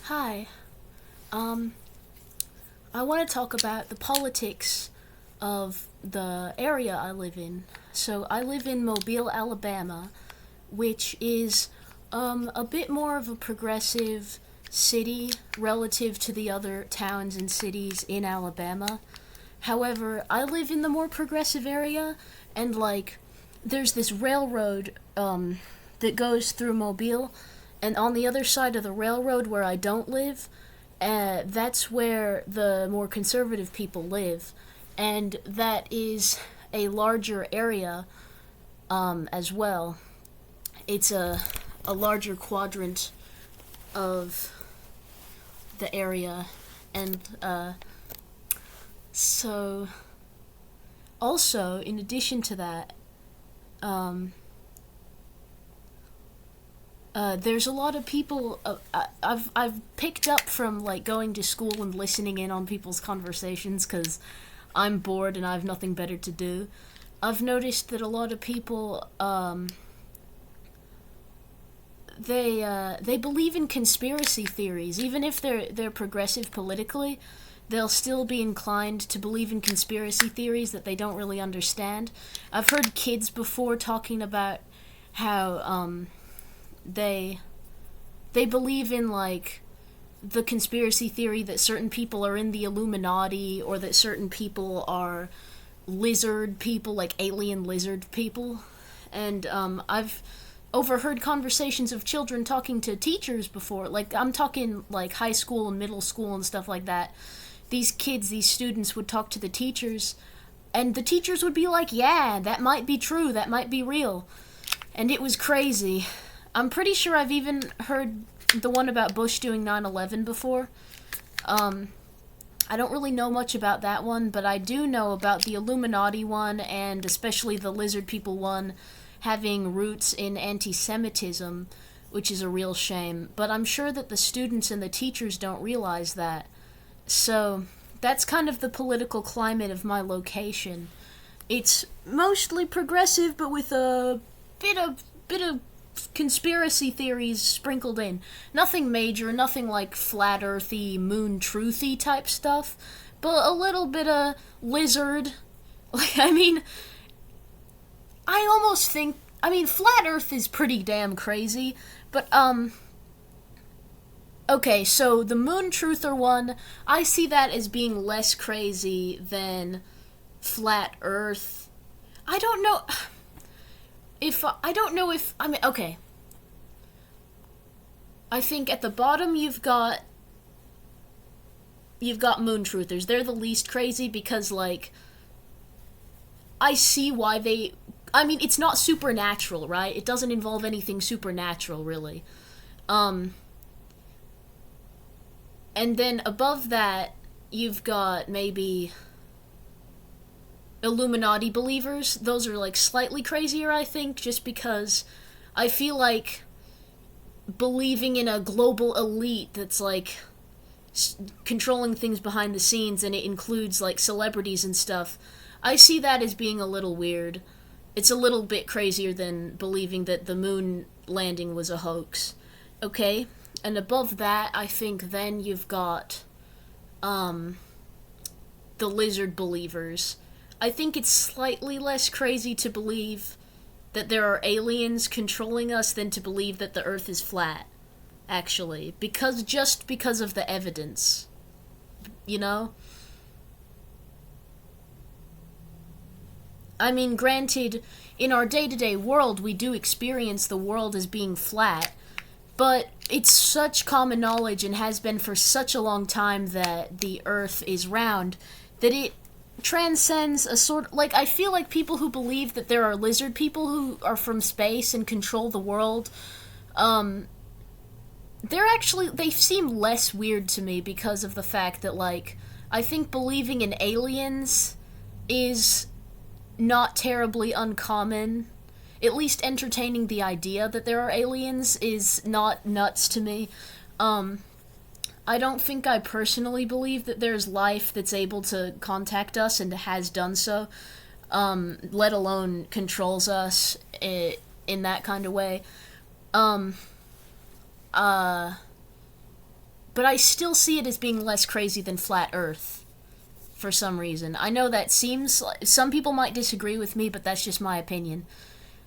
Hi. Um, I want to talk about the politics of the area I live in. So I live in Mobile, Alabama, which is a bit more of a progressive city relative to the other towns and cities in Alabama. However, I live in the more progressive area, and there's this railroad that goes through Mobile, and on the other side of the railroad where I don't live, that's where the more conservative people live, and that is a larger area as well. It's a larger quadrant of the area, and so also in addition to that, um, there's a lot of people. I've picked up from going to school and listening in on people's conversations because I'm bored and I have nothing better to do. I've noticed that a lot of people they believe in conspiracy theories, even if they're progressive politically. They'll still be inclined to believe in conspiracy theories that they don't really understand. I've heard kids before talking about how they they believe in the conspiracy theory that certain people are in the Illuminati, or that certain people are lizard people, like alien lizard people. And I've overheard conversations of children talking to teachers before. I'm talking high school and middle school and stuff like that. These kids, these students would talk to the teachers, and the teachers would be like, yeah, that might be true, that might be real. And it was crazy. I'm pretty sure I've even heard the one about Bush doing 9/11 before. I don't really know much about that one, but I do know about the Illuminati one, and especially the lizard people one, having roots in anti-Semitism, which is a real shame. But I'm sure that the students and the teachers don't realize that. So that's kind of the political climate of my location. It's mostly progressive, but with a bit of conspiracy theories sprinkled in. Nothing major, nothing like flat earthy, moon truthy type stuff, but a little bit of lizard. I mean, I almost think, flat earth is pretty damn crazy, but okay, so the moon truther one, I see that as being less crazy than flat earth. I don't know if okay. I think at the bottom you've got moon truthers. They're the least crazy because I see why it's not supernatural, right? It doesn't involve anything supernatural really. Um and then above that you've got maybe Illuminati believers. Those are slightly crazier, I think, just because I feel like believing in a global elite that's controlling things behind the scenes, and it includes celebrities and stuff. I see that as being a little weird. It's a little bit crazier than believing that the moon landing was a hoax. Okay? And above that, I think then you've got the lizard believers. I think it's slightly less crazy to believe that there are aliens controlling us than to believe that the earth is flat, actually. Because of the evidence. You know? Granted, in our day-to-day world, we do experience the world as being flat, but it's such common knowledge and has been for such a long time that the earth is round that it transcends a sort I feel like people who believe that there are lizard people who are from space and control the world, they seem less weird to me because of the fact that I think believing in aliens is not terribly uncommon. At least entertaining the idea that there are aliens is not nuts to me. I don't think I personally believe that there's life that's able to contact us and has done so, let alone controls us in that kind of way. Um, uh, but I still see it as being less crazy than flat Earth for some reason. I know that seems like, some people might disagree with me, but that's just my opinion.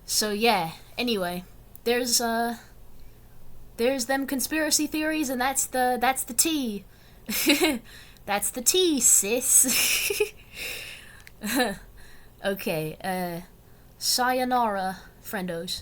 So yeah, anyway, there's them conspiracy theories, and that's the tea. That's the tea, sis. Okay, sayonara, friendos.